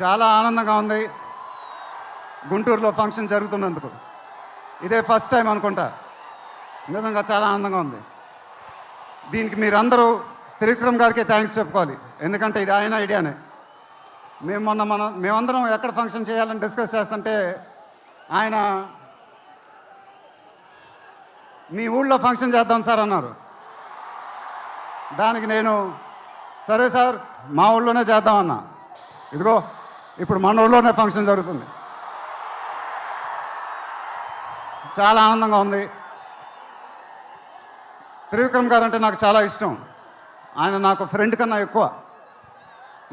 చాలా ఆనందంగా ఉంది గుంటూరులో ఫంక్షన్ జరుగుతున్నందుకు. ఇదే ఫస్ట్ టైం అనుకుంటా. నిజంగా చాలా ఆనందంగా ఉంది. దీనికి మీరందరూ త్రివిక్రమ్ గారికి థ్యాంక్స్ చెప్పుకోవాలి, ఎందుకంటే ఇది ఆయన ఐడియానే. మేమందరం ఎక్కడ ఫంక్షన్ చేయాలని డిస్కస్ చేస్తుంటే ఆయన మీ ఊళ్ళో ఫంక్షన్ చేద్దాం సార్ అన్నారు. దానికి నేను సరే సార్ మా ఊళ్ళోనే చేద్దామన్నా. ఇదిగో ఇప్పుడు మన ఊళ్ళోనే ఫంక్షన్ జరుగుతుంది. చాలా ఆనందంగా ఉంది. త్రివిక్రమ్ గారు అంటే నాకు చాలా ఇష్టం. ఆయన నాకు ఫ్రెండ్ కన్నా ఎక్కువ,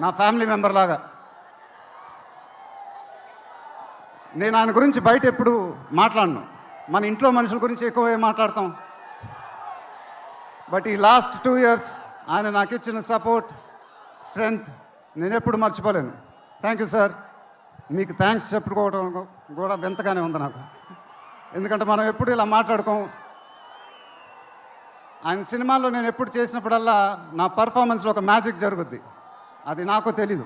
నా ఫ్యామిలీ మెంబర్ లాగా. నేను ఆయన గురించి బయట ఎప్పుడు మాట్లాడను. మన ఇంట్లో మనుషుల గురించి ఎక్కువ మాట్లాడతాం. బట్ ఈ లాస్ట్ 2 years ఆయన నాకు ఇచ్చిన సపోర్ట్, స్ట్రెంగ్త్ నేను ఎప్పుడు మర్చిపోలేను. Thank you sir. మీకు థ్యాంక్స్ చెప్పుకోవడం కూడా వింతగానే ఉంది నాకు, ఎందుకంటే మనం ఎప్పుడు ఇలా మాట్లాడుకోం. ఆయన సినిమాల్లో నేను ఎప్పుడు చేసినప్పుడల్లా నా పర్ఫార్మెన్స్లో ఒక మ్యాజిక్ జరుగుద్ది, అది నాకు తెలీదు.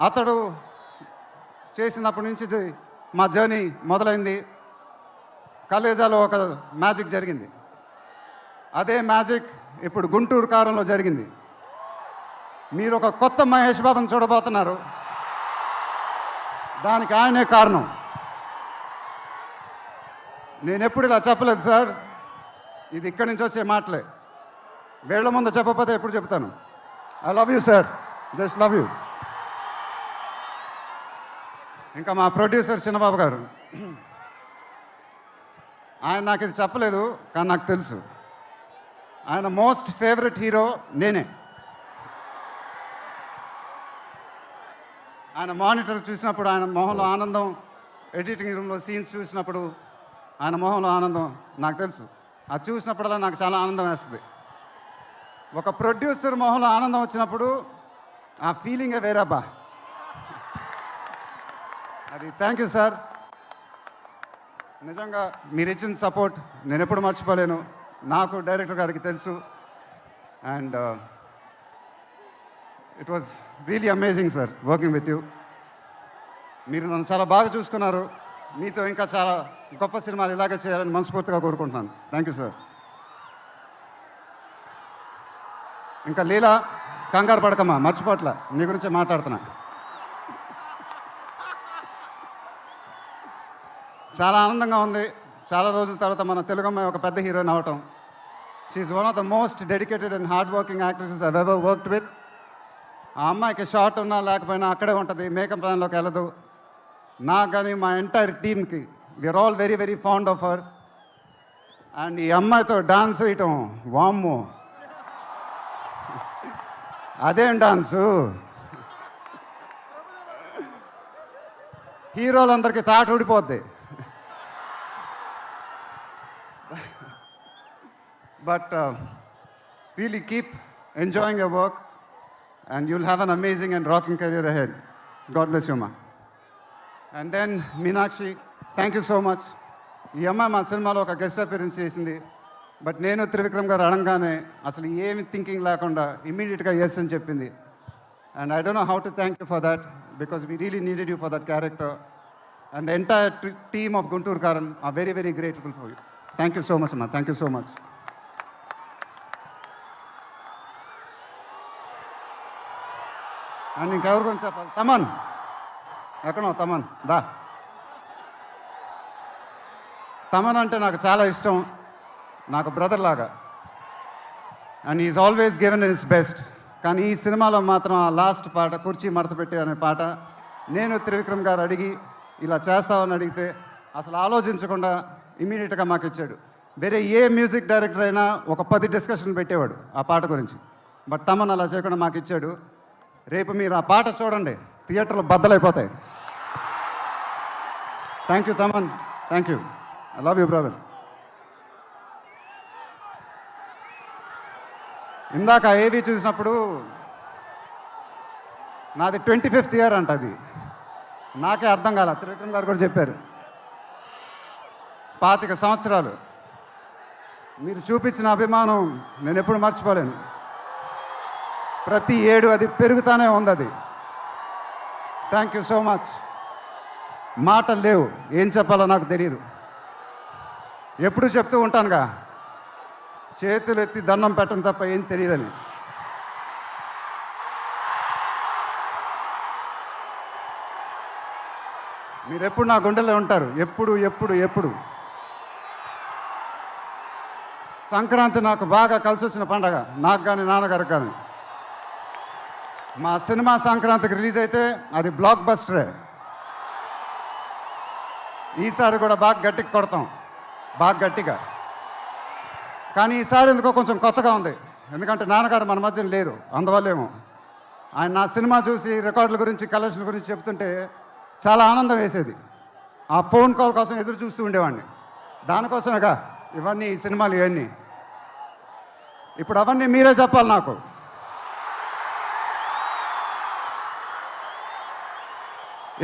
అతడు చేసినప్పటి నుంచి మా జర్నీ మొదలైంది. కలేజాలో ఒక మ్యాజిక్ జరిగింది. అదే మ్యాజిక్ ఇప్పుడు గుంటూరు కారంలో జరిగింది. మీరు ఒక కొత్త మహేష్ బాబుని చూడబోతున్నారు. దానికి ఆయనే కారణం. నేను ఎప్పుడు ఇలా చెప్పలేదు సార్, ఇది ఇక్కడి నుంచి వచ్చే మాటలే. వేళ్ల ముందు చెప్పకపోతే ఎప్పుడు చెప్తాను. I love you sir, just love you. ఇంకా మా ప్రొడ్యూసర్ చిన్నబాబు గారు, ఆయన నాకు ఇది చెప్పలేదు కానీ నాకు తెలుసు. ఆయన మోస్ట్ ఫేవరెట్ హీరో నేనే. ఆయన మానిటర్ చూసినప్పుడు ఆయన మొహంలో ఆనందం, ఎడిటింగ్ రూమ్లో సీన్స్ చూసినప్పుడు ఆయన మొహంలో ఆనందం నాకు తెలుసు. అది చూసినప్పుడల్లా నాకు చాలా ఆనందం వేస్తుంది. ఒక ప్రొడ్యూసర్ మొహంలో ఆనందం వచ్చినప్పుడు ఆ ఫీలింగే వేరేబ్బా. అది థ్యాంక్ యూ సార్. నిజంగా మీరు ఇచ్చిన సపోర్ట్ నేను ఎప్పుడు మర్చిపోలేను. నాకు డైరెక్టర్ గారికి తెలుసు. And it was really amazing sir working with you. మీరు నన్ను చాలా బాగా చూసుకున్నారు. మీతో ఇంకా చాలా గొప్ప సినిమాలు ఇలాగే చేయాలని మనస్ఫూర్తిగా కోరుకుంటున్నాను. Thank you sir. ఇంకా లీలా, కంగారు పడకమ్మా, మర్చిపోట్ల, నీ గురించే మాట్లాడుతున్నా. చాలా ఆనందంగా ఉంది. చాలా రోజుల తర్వాత మన తెలుగు అమ్మాయి ఒక పెద్ద హీరోయిన్ అవటం. She one of the most dedicated and hard working actresses I've ever worked with. ఆ అమ్మాయికి షార్ట్ ఉన్నా లేకపోయినా అక్కడే ఉంటుంది, మేకప్ ప్లాన్లోకి వెళ్ళదు. నాకు కానీ మా ఎంటైర్ టీమ్కి we are all very very fond of her. And ఈ అమ్మాయితో డాన్స్ వేయటం, వామ్మో అదేం డాన్సు. హీరోలందరికీ తాట ఊడిపోద్ది. But really keep enjoying your work and you'll have an amazing and rocking career ahead. God bless you, ma. And then Meenakshi, thank you so much. ఈ అమ్మాయి మా సినిమాలో ఒక గెస్ట్ అపియరెన్స్ చేసింది. బట్ నేను త్రివిక్రమ్ గారు అడగానే అసలు ఏమి థింకింగ్ లేకుండా ఇమ్మీడియట్గా ఎస్ అని చెప్పింది. And I don't know how to thank you for that because we really needed you for that character. And the entire team of Guntur Karam are very very grateful for you. Thank you so much అమ్మా, thank you so much. And ఇంకెవరి గురించి చెప్పాలి? తమన్ ఎక్కడో, తమన్ దా. తమన్ అంటే నాకు చాలా ఇష్టం, నాకు బ్రదర్ లాగా. And is always given in his best. కానీ ఈ సినిమాలో మాత్రం ఆ లాస్ట్ పాట, కుర్చీ మడత పెట్టి అనే పాట, నేను త్రివిక్రమ్ గారు అడిగి ఇలా చేస్తామని అడిగితే అసలు ఆలోచించకుండా ఇమీడియట్గా మాకు ఇచ్చాడు. వేరే ఏ మ్యూజిక్ డైరెక్టర్ అయినా ఒక 10 డిస్కషన్ పెట్టేవాడు ఆ పాట గురించి. బట్ తమన్ అలా చేయకుండా మాకు ఇచ్చాడు. రేపు మీరు ఆ పాట చూడండి, థియేటర్లో బద్దలైపోతాయి. Thank you Thaman, thank you. I love you brother. ఇందాక ఏవి చూసినప్పుడు నాది 25th year అంట. అది నాకే అర్థం కాల. త్రివిక్రమ్ గారు కూడా చెప్పారు 25 సంవత్సరాలు. మీరు చూపించిన అభిమానం నేను ఎప్పుడు మర్చిపోలేను. ప్రతి ఏడు అది పెరుగుతూనే ఉంది. అది థ్యాంక్ యూ సో మచ్. మాటలు లేవు, ఏం చెప్పాలో నాకు తెలియదు. ఎప్పుడు చెప్తూ ఉంటానుగా, చేతులు ఎత్తి దండం పెట్టడం తప్ప ఏం తెలియదని. మీరు ఎప్పుడు నా గుండెలో ఉంటారు, ఎప్పుడు ఎప్పుడు ఎప్పుడు. సంక్రాంతి నాకు బాగా కలిసి వచ్చిన పండగ, నాకు కానీ నాన్నగారికి కానీ. మా సినిమా సంక్రాంతికి రిలీజ్ అయితే అది బ్లాక్ బస్టరే. ఈసారి కూడా బాగా గట్టిగా కొడతాం, బాగా గట్టిగా. కానీ ఈసారి ఎందుకో కొంచెం కొత్తగా ఉంది, ఎందుకంటే నాన్నగారు మన మధ్యన లేరు, అందువల్లేమో. ఆయన నా సినిమా చూసి రికార్డుల గురించి, కలెక్షన్ గురించి చెప్తుంటే చాలా ఆనందం వేసేది. ఆ ఫోన్ కాల్ కోసం ఎదురు చూస్తూ ఉండేవాడిని. దానికోసమేగా ఇవన్నీ, ఈ సినిమాలు ఇవన్నీ. ఇప్పుడు అవన్నీ మీరే చెప్పాలి నాకు.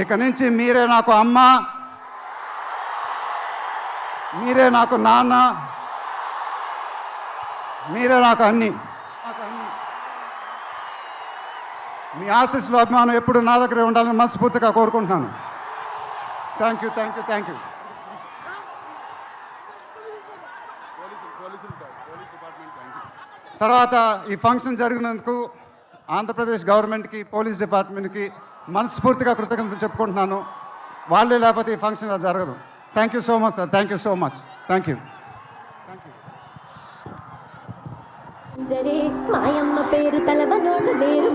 ఇక నుంచి మీరే నాకు అమ్మ, మీరే నాకు నాన్న, మీరే నాకు అన్నీ. మీ ఆశీస్సులు, అభిమానం ఎప్పుడు నా దగ్గరే ఉండాలని మనస్ఫూర్తిగా కోరుకుంటున్నాను. Thank you, thank you, thank you. తర్వాత ఈ ఫంక్షన్ జరిగినందుకు ఆంధ్రప్రదేశ్ గవర్నమెంట్కి, పోలీస్ డిపార్ట్మెంట్కి మనస్ఫూర్తిగా కృతజ్ఞతలు చెప్పుకుంటున్నాను. వాళ్ళే లేకపోతే ఈ ఫంక్షన్ ఇలా జరగదు. Thank you so much sir, thank you so much, thank you. మాయమ్మ పేరు తలవనోడు వేరు